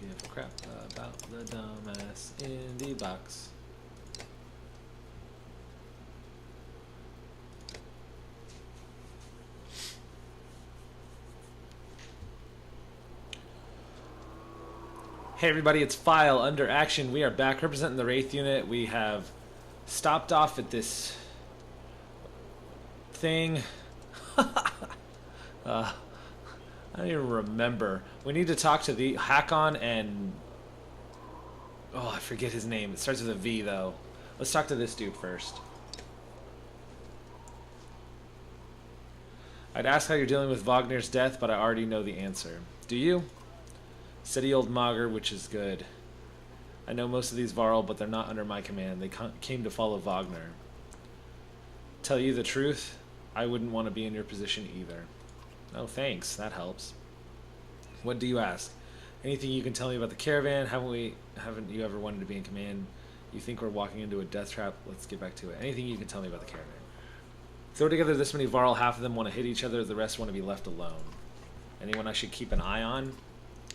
give a crap about the dumbass in the box. Hey everybody, it's File under action. We are back representing the Wraith unit. We have stopped off at this thing. I don't even remember. We need to talk to the Hakon and... Oh, I forget his name. It starts with a V, though. Let's talk to this dude first. I'd ask how you're dealing with Wagner's death, but I already know the answer. Do you? Steady old Mager, which is good. I know most of these Varl, but they're not under my command. They came to follow Wagner. Tell you the truth, I wouldn't want to be in your position either. Oh, thanks. That helps. What do you ask? Anything you can tell me about the caravan? Haven't you ever wanted to be in command? You think we're walking into a death trap? Let's get back to it. Anything you can tell me about the caravan? Throw together this many Varl, half of them want to hit each other, the rest want to be left alone. Anyone I should keep an eye on?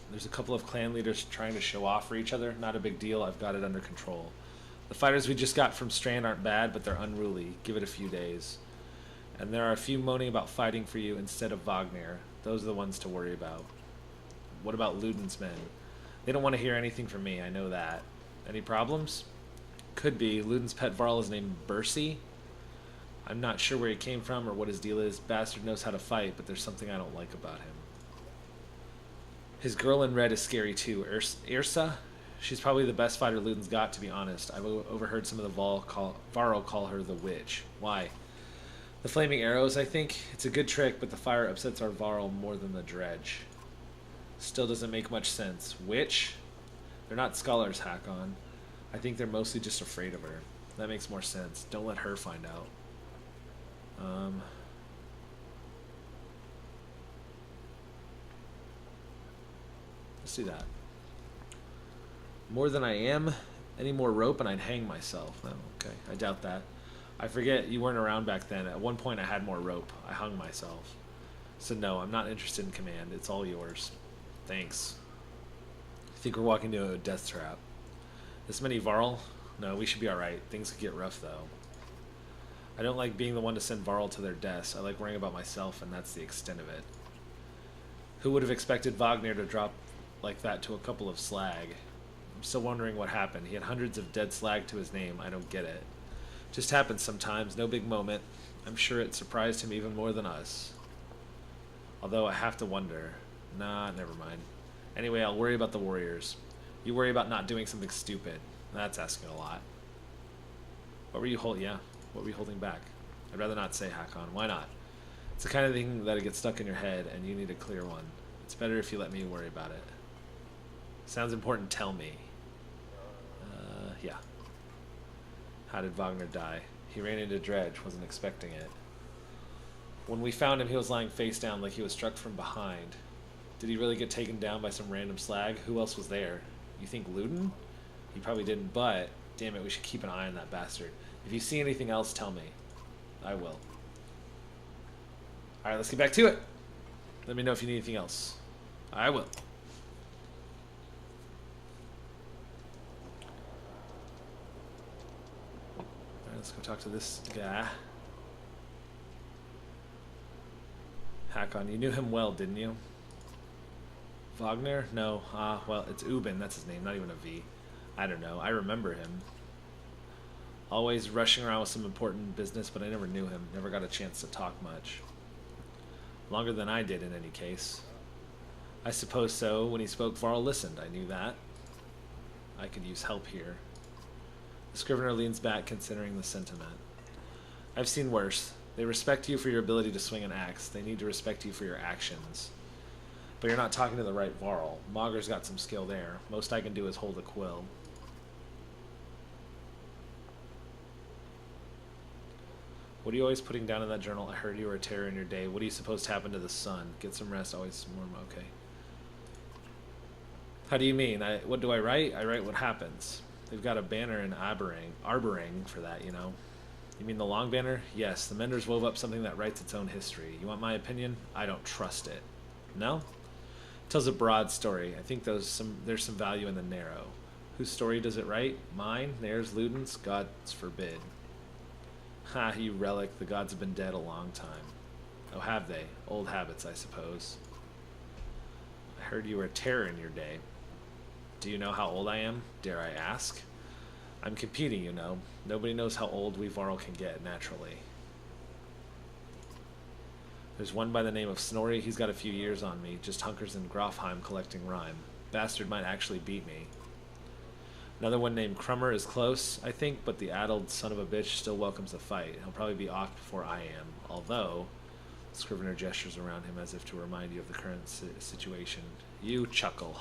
There's a couple of clan leaders trying to show off for each other. Not a big deal. I've got it under control. The fighters we just got from Strand aren't bad, but they're unruly. Give it a few days. And there are a few moaning about fighting for you instead of Wagner. Those are the ones to worry about. What about Luden's men? They don't want to hear anything from me. I know that. Any problems? Could be. Luden's pet Varl is named Bercy. I'm not sure where he came from or what his deal is. Bastard knows how to fight, but there's something I don't like about him. His girl in red is scary too. Irsa? She's probably the best fighter Luden's got, to be honest. I've overheard some of the Varl call her the witch. Why? The flaming arrows, I think. It's a good trick, but the fire upsets our Varl more than the dredge. Still doesn't make much sense. Witch? They're not scholars, Hakon. I think they're mostly just afraid of her. That makes more sense. Don't let her find out. Let's do that. More than I am. Any more rope and I'd hang myself. Oh, okay. I doubt that. I forget you weren't around back then. At one point I had more rope. I hung myself. So no, I'm not interested in command. It's all yours. Thanks. I think we're walking into a death trap. This many Varl? No, we should be alright. Things could get rough though. I don't like being the one to send Varl to their deaths. I like worrying about myself, and that's the extent of it. Who would have expected Wagner to drop like that to a couple of slag? I'm still wondering what happened. He had hundreds of dead slag to his name. I don't get it. Just happens sometimes. No big moment. I'm sure it surprised him even more than us. Although I have to wonder. Nah, never mind. Anyway, I'll worry about the warriors. You worry about not doing something stupid. That's asking a lot. What were you holding back? I'd rather not say, Hakon. Why not? It's the kind of thing that gets stuck in your head, and you need a clear one. It's better if you let me worry about it. Sounds important, tell me. Yeah. How did Wagner die? He ran into dredge, wasn't expecting it. When we found him, he was lying face down like he was struck from behind. Did he really get taken down by some random slag? Who else was there? You think Luden? He probably didn't, but damn it, we should keep an eye on that bastard. If you see anything else, tell me. I will. Alright, let's get back to it. Let me know if you need anything else. I will. Alright, let's go talk to this guy. Hakon, you knew him well, didn't you? Wagner? No. Well, it's Ubin, that's his name, not even a V. I don't know. I remember him. Always rushing around with some important business, but I never knew him. Never got a chance to talk much. Longer than I did, in any case. I suppose so. When he spoke, Varl listened. I knew that. I could use help here. The Scrivener leans back, considering the sentiment. I've seen worse. They respect you for your ability to swing an axe. They need to respect you for your actions. But you're not talking to the right Varl. Mager's got some skill there. Most I can do is hold a quill. What are you always putting down in that journal? I heard you were a terror in your day. What are you supposed to happen to the sun? Get some rest, always warm. Okay. How do you mean? What do I write? I write what happens. They've got a banner in Arbering for that, you know. You mean the long banner? Yes, the Menders wove up something that writes its own history. You want my opinion? I don't trust it. No? Tells a broad story. I think there's some value in the narrow. Whose story does it write? Mine? Theirs? Ludens? God's forbid. Ha, you relic. The gods have been dead a long time. Oh, have they? Old habits, I suppose. I heard you were a terror in your day. Do you know how old I am? Dare I ask? I'm competing, you know. Nobody knows how old we Varl can get, naturally. There's one by the name of Snorri. He's got a few years on me. Just hunkers in Grofheim collecting rhyme. Bastard might actually beat me. Another one named Crummer is close, I think, but the addled son of a bitch still welcomes a fight. He'll probably be off before I am. Although, Scrivener gestures around him as if to remind you of the current situation. You chuckle.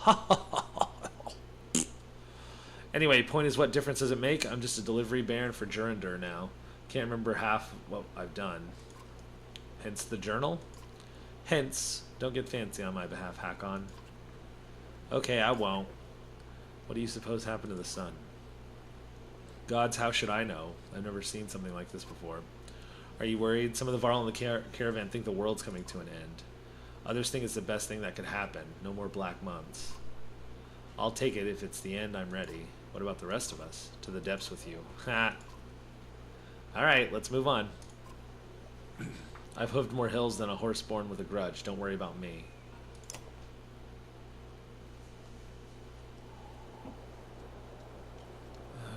Anyway, point is, what difference does it make? I'm just a delivery baron for Jurandr now. Can't remember half what I've done. Hence the journal? Hence, don't get fancy on my behalf, Hakon. Okay, I won't. What do you suppose happened to the sun? Gods, how should I know? I've never seen something like this before. Are you worried? Some of the Varl in the caravan think the world's coming to an end. Others think it's the best thing that could happen. No more black months. I'll take it. If it's the end, I'm ready. What about the rest of us? To the depths with you. Ha! Alright, let's move on. I've hooved more hills than a horse born with a grudge. Don't worry about me.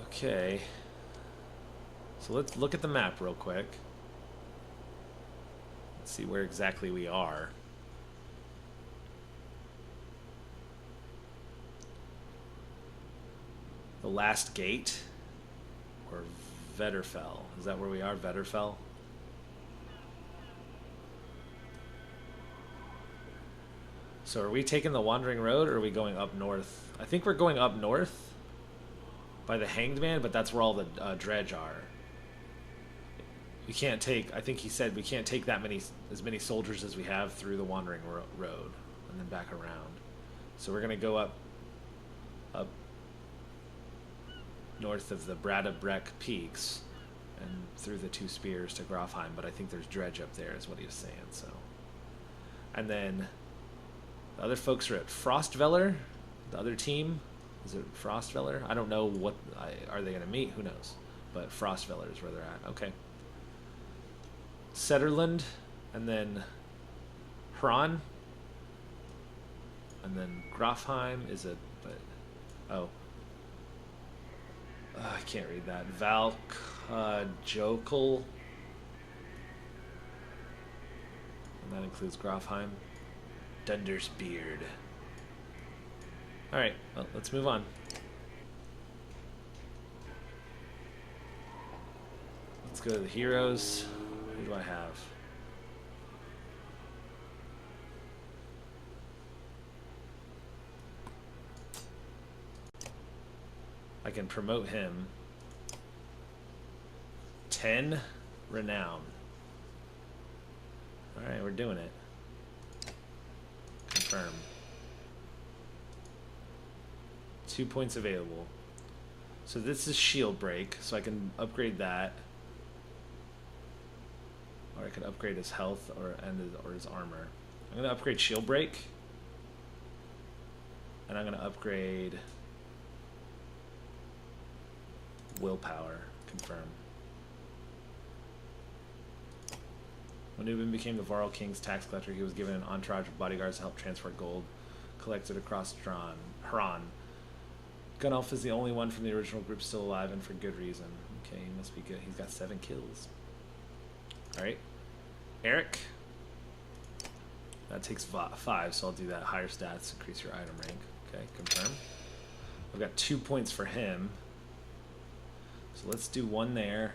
Okay. So let's look at the map real quick. Let's see where exactly we are. The last gate? Or Vetterfell? Is that where we are? Vetterfell? So are we taking the Wandering Road, or are we going up north? I think we're going up north by the Hanged Man, but that's where all the dredge are. We can't take, I think he said we can't take as many soldiers as we have through the Wandering Road and then back around. So we're going to go up north of the Bradabreck Peaks and through the Two Spears to Grofheim, but I think there's dredge up there is what he was saying. So, and then the other folks are at Frostveller. The other team, is it Frostveller? I don't know what, are they going to meet? Who knows? But Frostveller is where they're at. Okay. Setterland, and then Hran, and then Grofheim is a, but, oh. I can't read that. Valkjokel. And that includes Grofheim. Dunder's Beard. Alright, well, let's move on. Let's go to the heroes. Who do I have? I can promote him. 10 renown. Alright, we're doing it. Confirm. 2 points available. So this is shield break, so I can upgrade that. Or I can upgrade his health or his armor. I'm gonna upgrade shield break. And I'm gonna upgrade willpower. Confirm. When Ubin became the Varl King's tax collector, he was given an entourage of bodyguards to help transfer gold collected across Hran. Gunelf is the only one from the original group still alive, and for good reason. Okay, he must be good. He's got 7 kills. Alright. Eric. That takes 5, so I'll do that. Higher stats, increase your item rank. Okay, confirm. I've got 2 points for him. So let's do 1 there.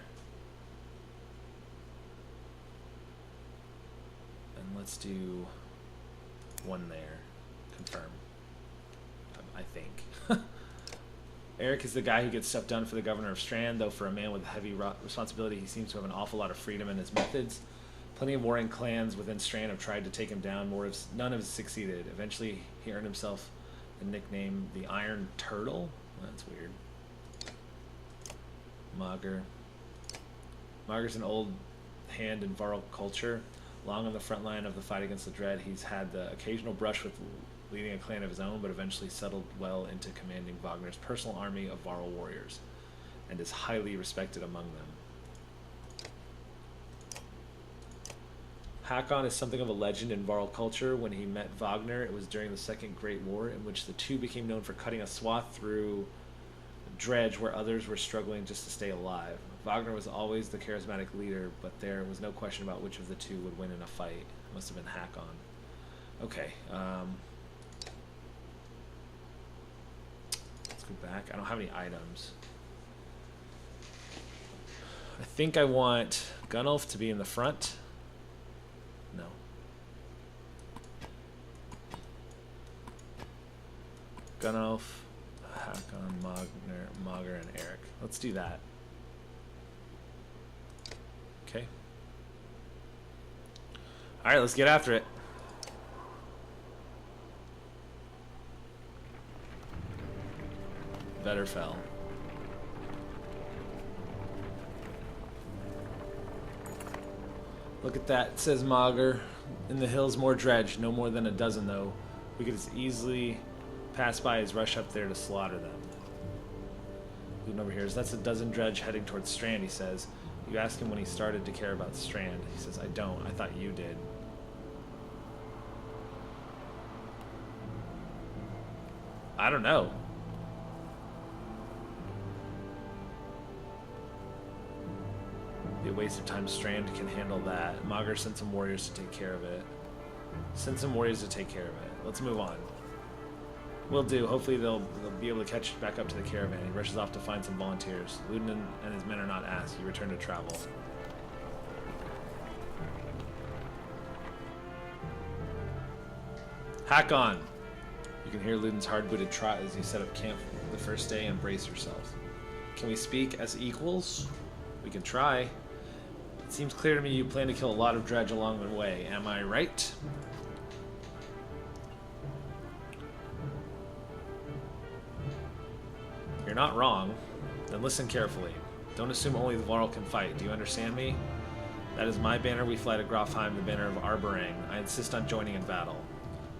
And let's do 1 there. Confirm. I think. Eric is the guy who gets stuff done for the governor of Strand, though for a man with heavy responsibility, he seems to have an awful lot of freedom in his methods. Plenty of warring clans within Strand have tried to take him down. None have succeeded. Eventually, he earned himself the nickname the Iron Turtle. That's weird. Mager. Mager's an old hand in Varl culture. Long on the front line of the fight against the Dread, he's had the occasional brush with leading a clan of his own, but eventually settled well into commanding Wagner's personal army of Varl warriors, and is highly respected among them. Hakon is something of a legend in Varl culture. When he met Wagner, it was during the Second Great War, in which the two became known for cutting a swath through dredge where others were struggling just to stay alive. Wagner was always the charismatic leader, but there was no question about which of the two would win in a fight. It must have been Hakon. Okay, let's go back. I don't have any items. I think I want Gunnulf to be in the front. No. Gunnulf, Hakon, Mogger, and Eric. Let's do that. Okay. Alright, let's get after it. Vetterfell. Look at that, it says Mogger. In the hills, more dredge. No more than a dozen, though. We could as easily pass by as rush up there to slaughter them. Looking over here, that's a dozen dredge heading towards Strand, he says. You ask him when he started to care about Strand. He says, I don't. I thought you did. I don't know. Be a waste of time. Strand can handle that. Mogger sent some warriors to take care of it. Send some warriors to take care of it. Let's move on. Will do. Hopefully they'll be able to catch back up to the caravan. He rushes off to find some volunteers. Ludin and his men are not asked. He returned to travel. Hakon! You can hear Ludin's hard-booted trot as you set up camp the first day and brace yourself. Can we speak as equals? We can try. It seems clear to me you plan to kill a lot of dredge along the way. Am I right? You're not wrong. Then listen carefully. Don't assume only the Varl can fight. Do you understand me? That is my banner we fly to Grofheim, the banner of Arberang. I insist on joining in battle.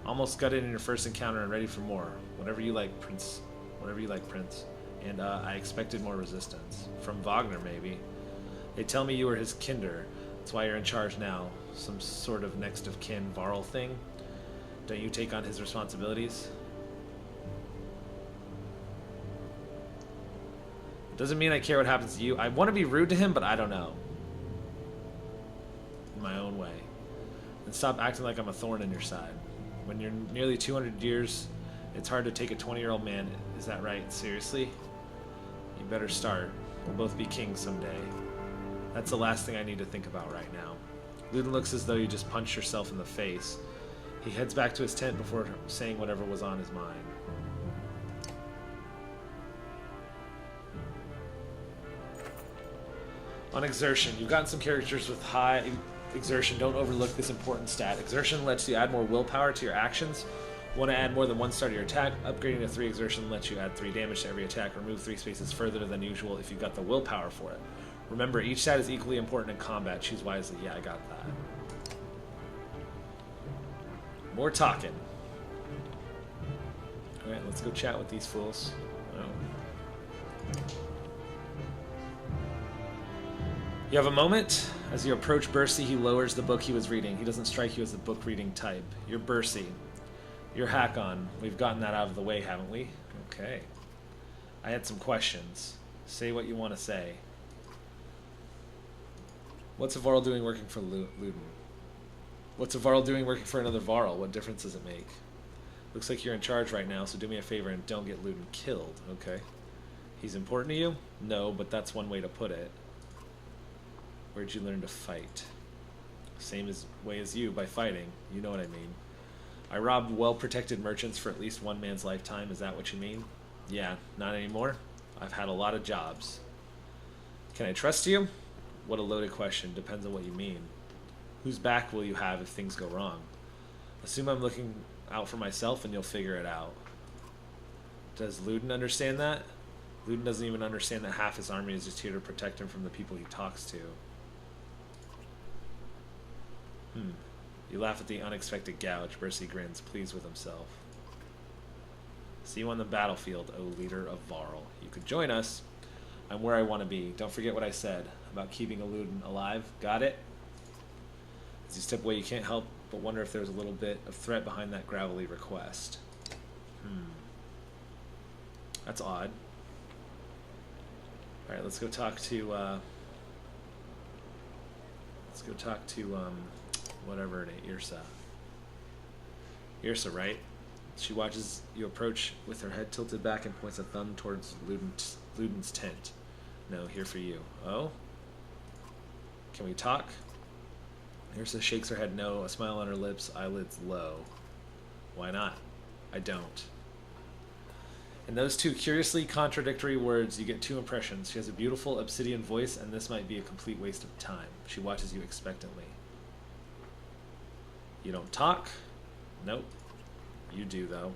Almost gutted in your first encounter and ready for more. Whatever you like, Prince. Whatever you like, Prince. And I expected more resistance. From Wagner, maybe. They tell me you were his kinder. That's why you're in charge now. Some sort of next of kin Varl thing. Don't you take on his responsibilities? Doesn't mean I care what happens to you. I want to be rude to him, but I don't know. In my own way. And stop acting like I'm a thorn in your side. When you're nearly 200 years, it's hard to take a 20-year-old man. Is that right? Seriously? You better start. We'll both be kings someday. That's the last thing I need to think about right now. Ludin looks as though you just punched yourself in the face. He heads back to his tent before saying whatever was on his mind. On exertion, you've gotten some characters with high exertion. Don't overlook this important stat. Exertion lets you add more willpower to your actions. Want to add more than one star to your attack? Upgrading to 3 exertion lets you add 3 damage to every attack. Remove 3 spaces further than usual if you've got the willpower for it. Remember, each stat is equally important in combat. Choose wisely. Yeah, I got that. More talking. Alright, let's go chat with these fools. Oh. You have a moment? As you approach Bursey, he lowers the book he was reading. He doesn't strike you as the book-reading type. You're Bursey. You're Hakon. We've gotten that out of the way, haven't we? Okay. I had some questions. Say what you want to say. What's a Varl doing working for Ludin? What's a Varl doing working for another Varl? What difference does it make? Looks like you're in charge right now, so do me a favor and don't get Ludin killed, okay? He's important to you? No, but that's one way to put it. Where'd you learn to fight? Same way as you, by fighting. You know what I mean. I robbed well-protected merchants for at least one man's lifetime. Is that what you mean? Yeah, not anymore. I've had a lot of jobs. Can I trust you? What a loaded question. Depends on what you mean. Whose back will you have if things go wrong? Assume I'm looking out for myself and you'll figure it out. Does Ludin understand that? Ludin doesn't even understand that half his army is just here to protect him from the people he talks to. You laugh at the unexpected gouge. Bursey grins, pleased with himself. See you on the battlefield, O leader of Varl. You could join us. I'm where I want to be. Don't forget what I said about keeping a Luden alive. Got it? As you step away, you can't help but wonder if there's a little bit of threat behind that gravelly request. That's odd. Alright, let's go talk to, whatever it is, Irsa. Irsa, right? She watches you approach with her head tilted back and points a thumb towards Luden's tent. No, here for you. Oh? Can we talk? Irsa shakes her head no, a smile on her lips, eyelids low. Why not? I don't. In those two curiously contradictory words, you get two impressions. She has a beautiful obsidian voice, and this might be a complete waste of time. She watches you expectantly. You don't talk? Nope. You do, though.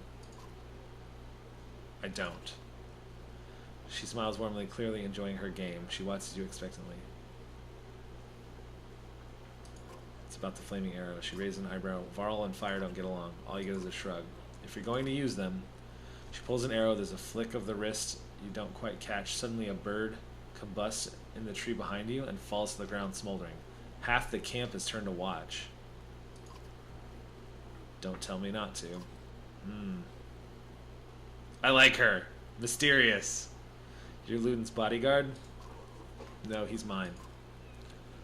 I don't. She smiles warmly, clearly enjoying her game. She watches you expectantly. It's about the flaming arrow. She raises an eyebrow. Varl and fire don't get along. All you get is a shrug. If you're going to use them... She pulls an arrow. There's a flick of the wrist you don't quite catch. Suddenly a bird combusts in the tree behind you and falls to the ground smoldering. Half the camp is turned to watch. Don't tell me not to. I like her. Mysterious. You're Luden's bodyguard? No, he's mine.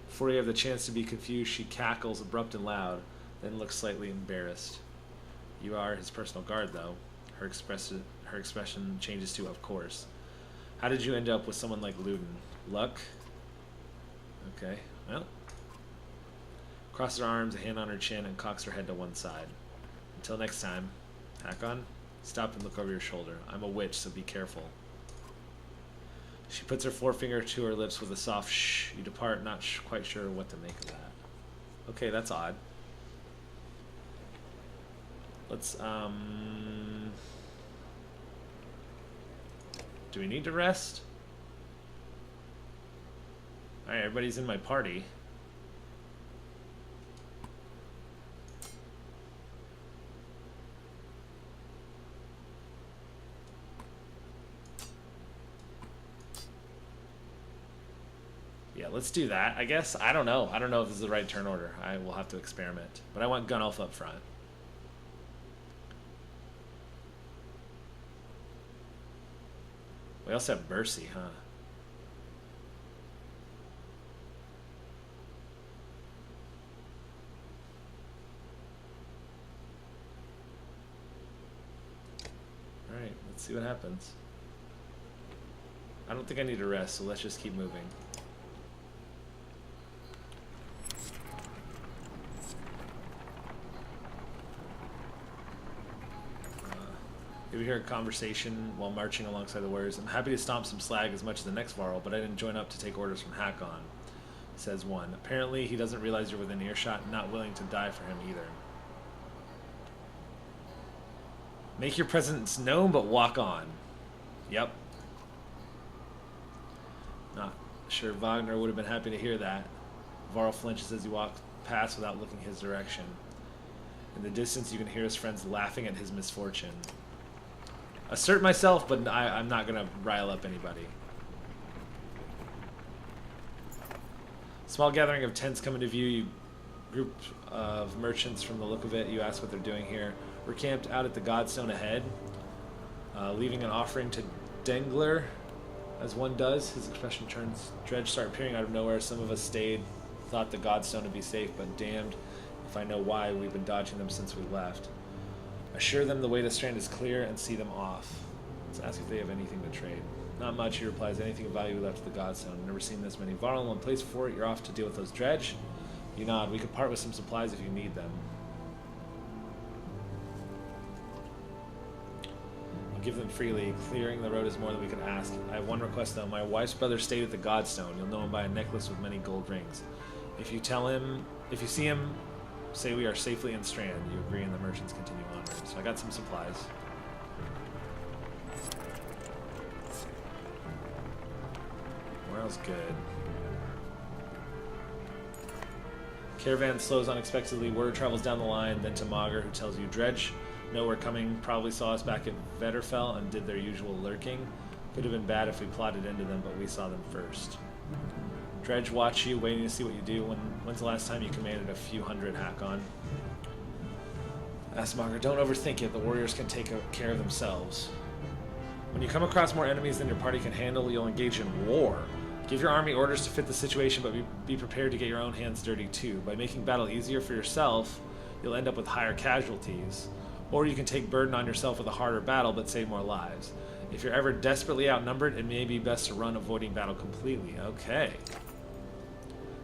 Before you have the chance to be confused, she cackles, abrupt and loud, then looks slightly embarrassed. You are his personal guard, though. Her expression changes to, of course. How did you end up with someone like Luden? Luck? Okay, well. Crosses her arms, a hand on her chin, and cocks her head to one side. Until next time, Hakon, stop and look over your shoulder. I'm a witch, so be careful. She puts her forefinger to her lips with a soft shh. You depart, not quite sure what to make of that. Okay, that's odd. Let's, do we need to rest? Alright, everybody's in my party. Yeah, let's do that, I guess. I don't know. I don't know if this is the right turn order. I will have to experiment. But I want Gunnulf up front. We also have Mercy, huh? Alright, let's see what happens. I don't think I need to rest, so let's just keep moving. You hear a conversation while marching alongside the warriors. I'm happy to stomp some slag as much as the next Varl, but I didn't join up to take orders from Hakon, says one. Apparently he doesn't realize you're within earshot and not willing to die for him either. Make your presence known, but walk on. Yep. Not sure Wagner would have been happy to hear that. Varl flinches as you walk past without looking his direction. In the distance you can hear his friends laughing at his misfortune. Assert myself, but I'm not going to rile up anybody. Small gathering of tents come into view. You group of merchants from the look of it. You ask what they're doing here. We're camped out at the Godstone ahead, leaving an offering to Dengler, as one does. His expression turns. Dredge start appearing out of nowhere. Some of us stayed, thought the Godstone would be safe, but damned if I know why. We've been dodging them since we left. Assure them the way to Strand is clear and see them off. Let's ask if they have anything to trade. Not much, he replies. Anything of value left at the Godstone. I've never seen this many. Varl in one place before it. You're off to deal with those Dredge. You nod. We could part with some supplies if you need them. I'll give them freely. Clearing the road is more than we could ask. I have one request though. My wife's brother stayed at the Godstone. You'll know him by a necklace with many gold rings. If you see him, say we are safely in Strand. You agree, and the merchants continue onward. So I got some supplies. Morale's good. Caravan slows unexpectedly. Word travels down the line, then to Mager, who tells you Dredge know we're coming, probably saw us back at Vetterfell and did their usual lurking. Could have been bad if we plotted into them, but we saw them first. Dredge watch you, waiting to see what you do. When's the last time you commanded a few hundred Hakon? Asmonger, don't overthink it. The warriors can take care of themselves. When you come across more enemies than your party can handle, you'll engage in war. Give your army orders to fit the situation, but be prepared to get your own hands dirty too. By making battle easier for yourself, you'll end up with higher casualties. Or you can take burden on yourself with a harder battle, but save more lives. If you're ever desperately outnumbered, it may be best to run, avoiding battle completely. Okay.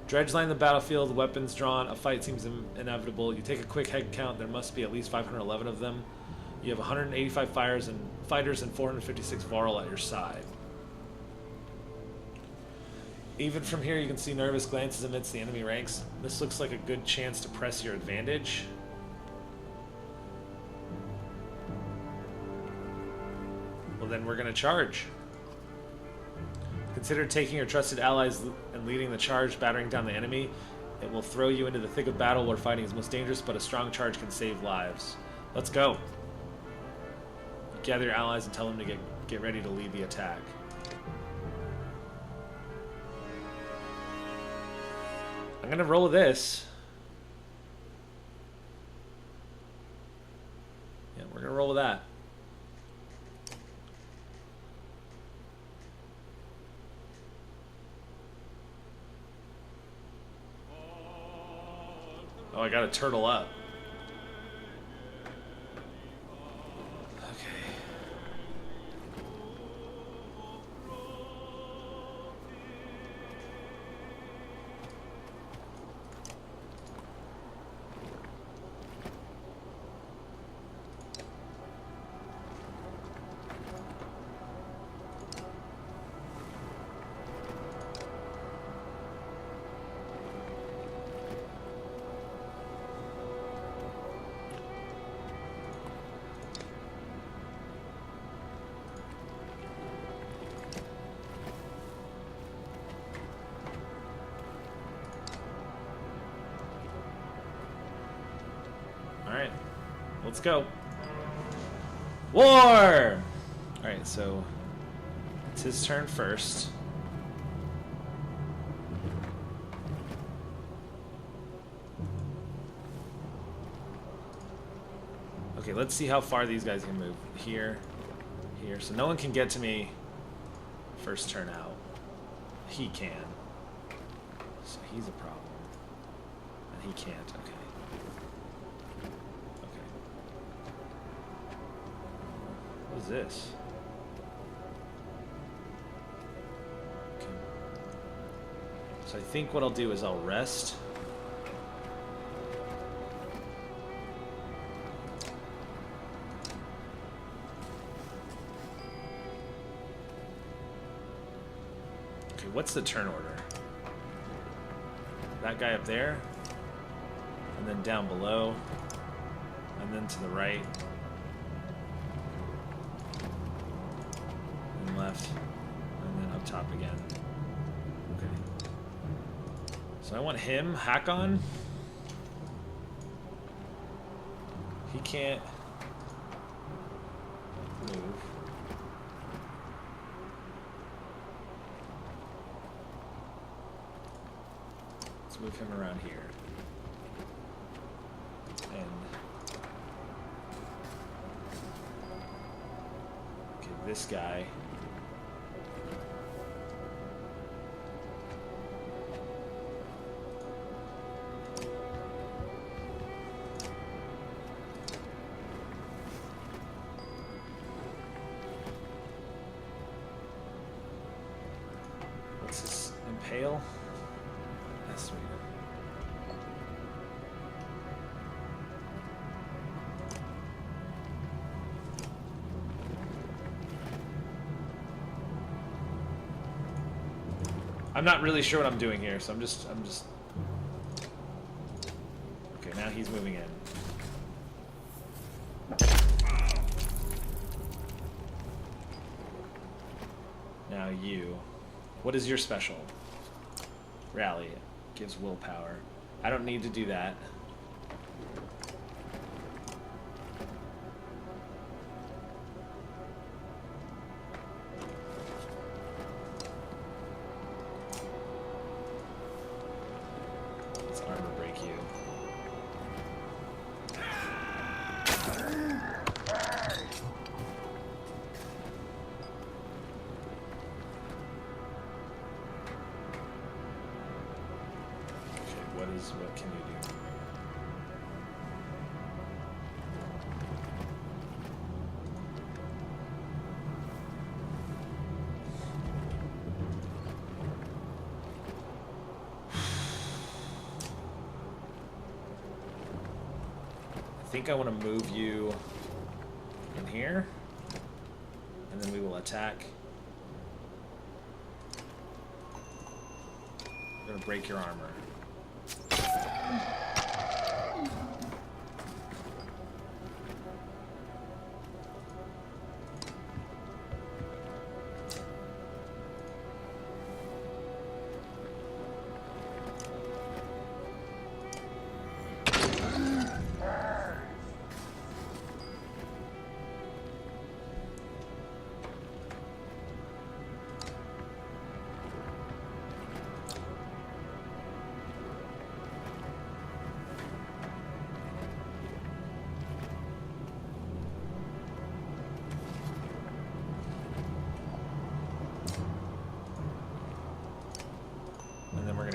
Dredge line the battlefield, weapons drawn, a fight seems inevitable. You take a quick head count, there must be at least 511 of them. You have 185 fighters and 456 Varl at your side. Even from here, you can see nervous glances amidst the enemy ranks. This looks like a good chance to press your advantage. Well, then we're going to charge. Consider taking your trusted allies and leading the charge, battering down the enemy. It will throw you into the thick of battle where fighting is most dangerous, but a strong charge can save lives. Let's go. Gather your allies and tell them to get ready to lead the attack. I'm going to roll this. Yeah, we're going to roll with that. Oh, I got to turtle up. Alright, let's go. War! Alright, so it's his turn first. Okay, let's see how far these guys can move. Here, here. So no one can get to me first turn out. He can. So he's a problem. And he can't. Okay. What is this? Okay. So I think what I'll do is I'll rest. Okay, what's the turn order? That guy up there, and then down below, and then to the right. Left, and then up top again. Okay. So I want him, Hakon. He can't move. Let's move him around here. And okay, this guy. What's this? Impale? That's sweet. I'm not really sure what I'm doing here, so I'm just okay, now he's moving in. Now you. What is your special? Rally. It gives willpower. I don't need to do that. Let's armor break you. What can you do? I think I want to move you in here, and then we will attack. I'm going to break your armor.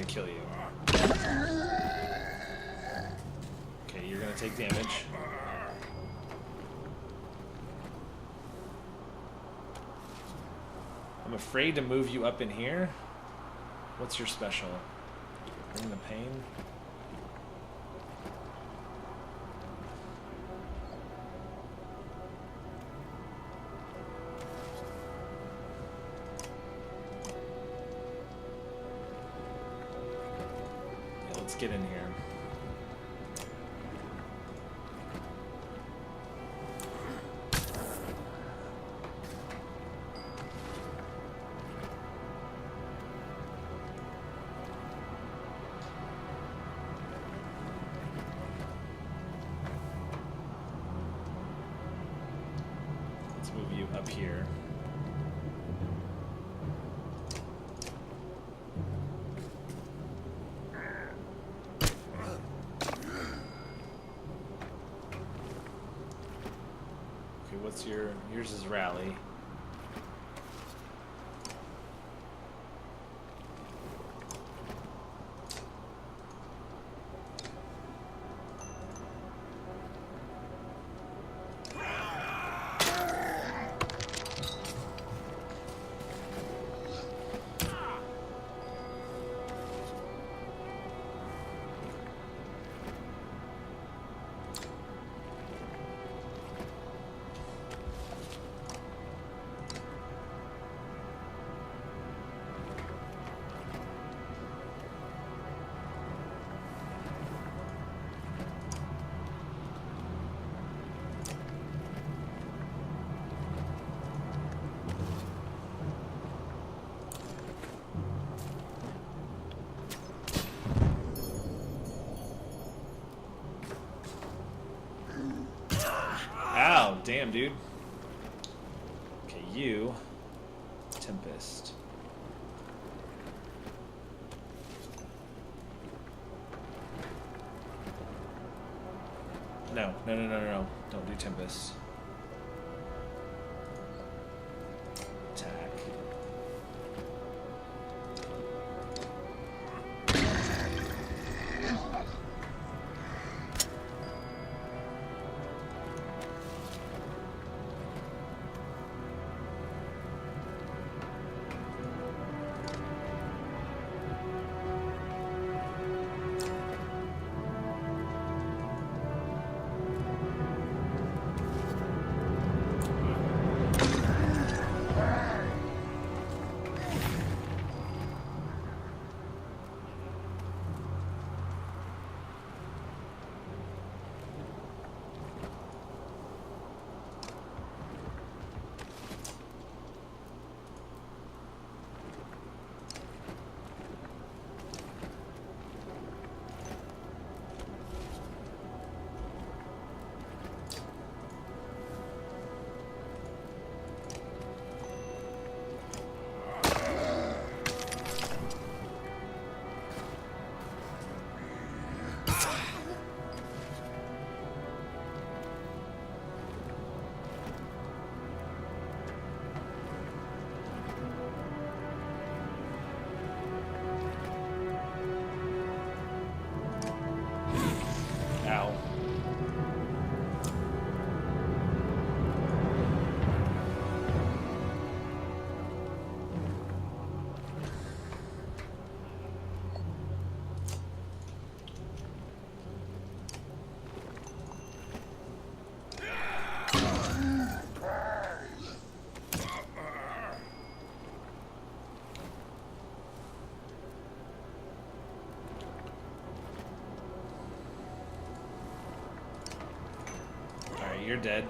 Kill you. Okay, you're gonna take damage. I'm afraid to move you up in here. What's your special? Bring the pain? Let's get in here. Let's move you up here. What's yours is rally. Damn, dude. Okay, you. Tempest. No. Don't do Tempest. Attack. You're dead.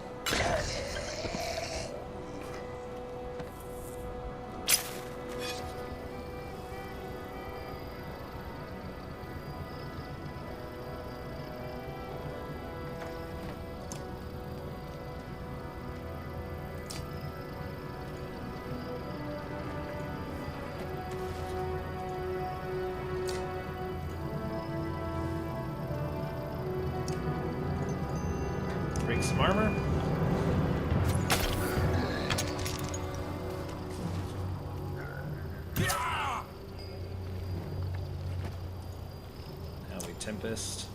Break some armor. Now we Tempest.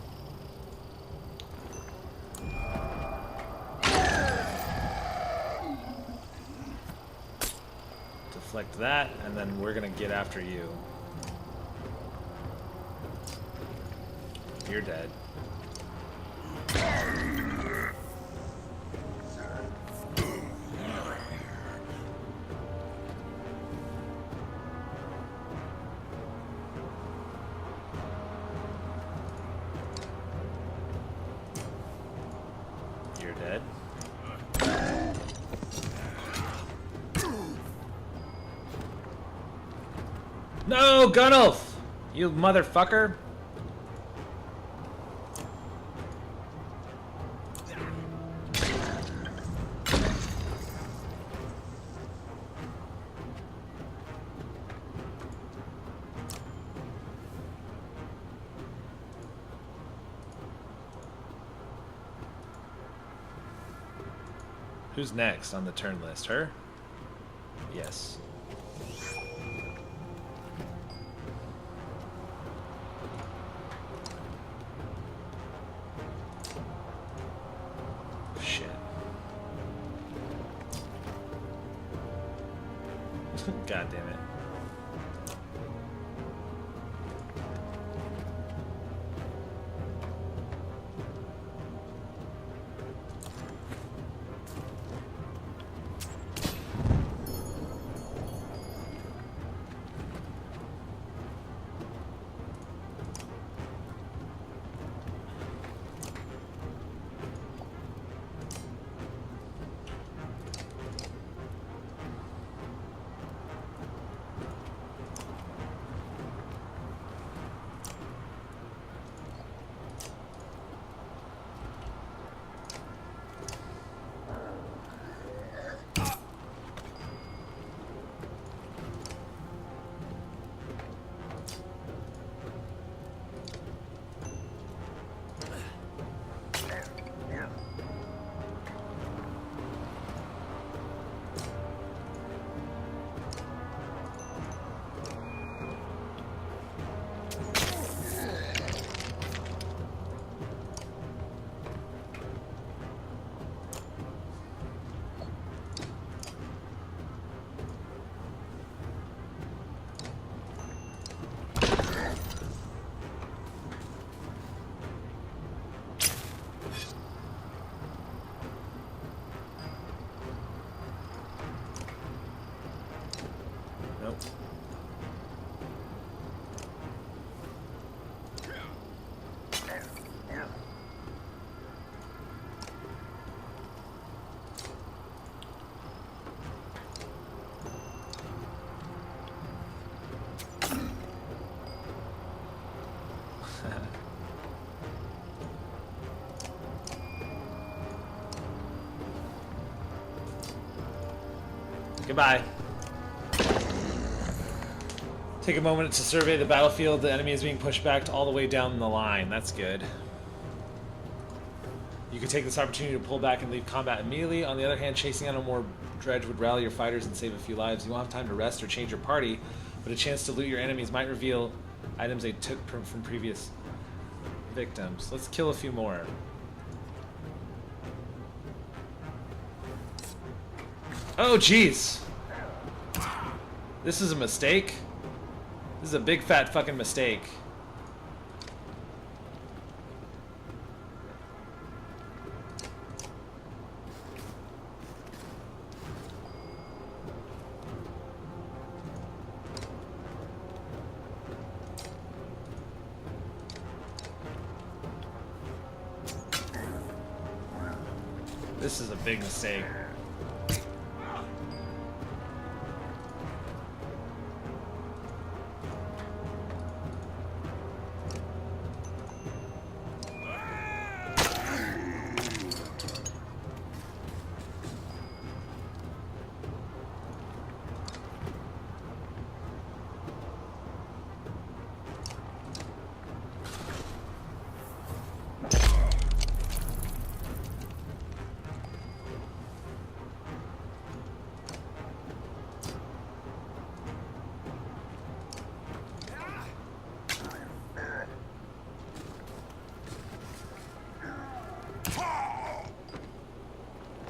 Deflect that, and then we're gonna get after you. You're dead. You're dead. No, Gunnulf! You motherfucker! Who's next on the turn list? Her? Yes. Shit. God damn it. Nope. Goodbye. Take a moment to survey the battlefield. The enemy is being pushed back all the way down the line. That's good. You can take this opportunity to pull back and leave combat immediately. On the other hand, chasing out more dredge would rally your fighters and save a few lives. You won't have time to rest or change your party, but a chance to loot your enemies might reveal items they took from previous victims. Let's kill a few more. Oh, jeez. This is a mistake. This is a big fat fucking mistake. This is a big mistake.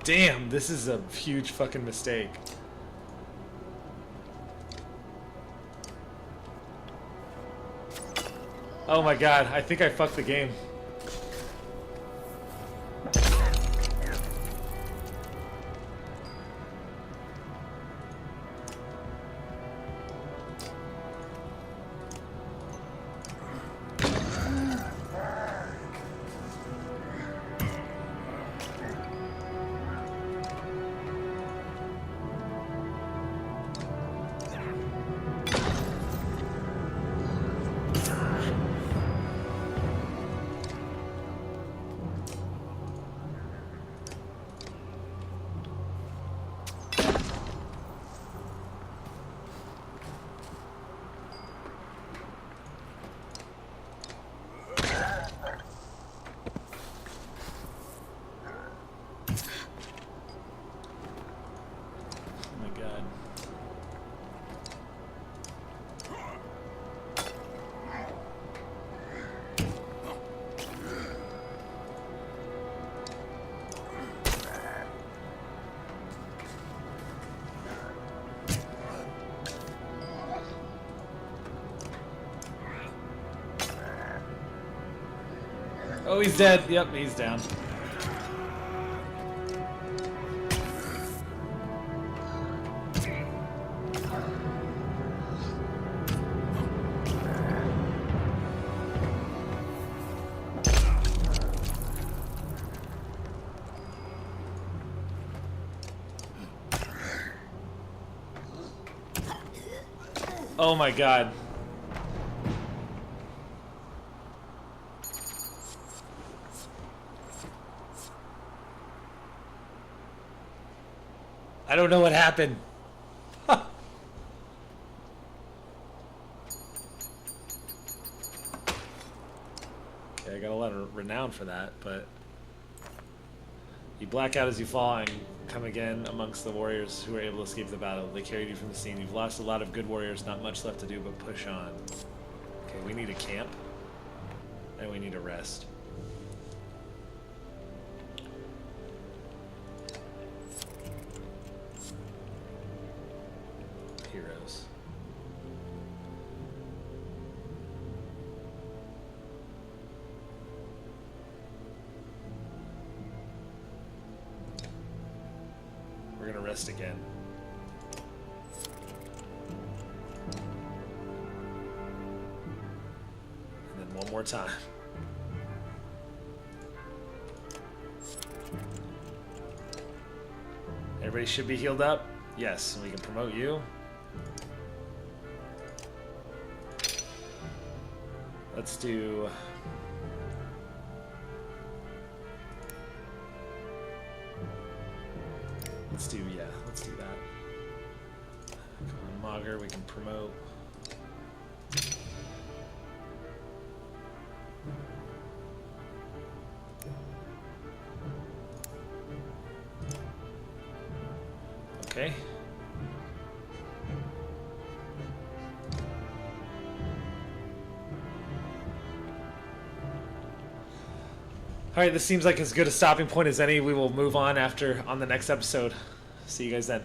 Damn, this is a huge fucking mistake. Oh my god, I think I fucked the game. Oh, he's dead. Yep, he's down. Oh my god. I don't know what happened. Huh. Okay, I got a lot of renown for that, but you black out as you fall and come again amongst the warriors who are able to escape the battle. They carried you from the scene. You've lost a lot of good warriors, not much left to do but push on. Okay, we need a camp, and we need a rest. Heroes. We're gonna rest again. And then one more time. Everybody should be healed up. Yes, and we can promote you. Let's do... let's do that. Come on, Mogger, we can promote. Okay. Alright, this seems like as good a stopping point as any. We will move on on the next episode. See you guys then.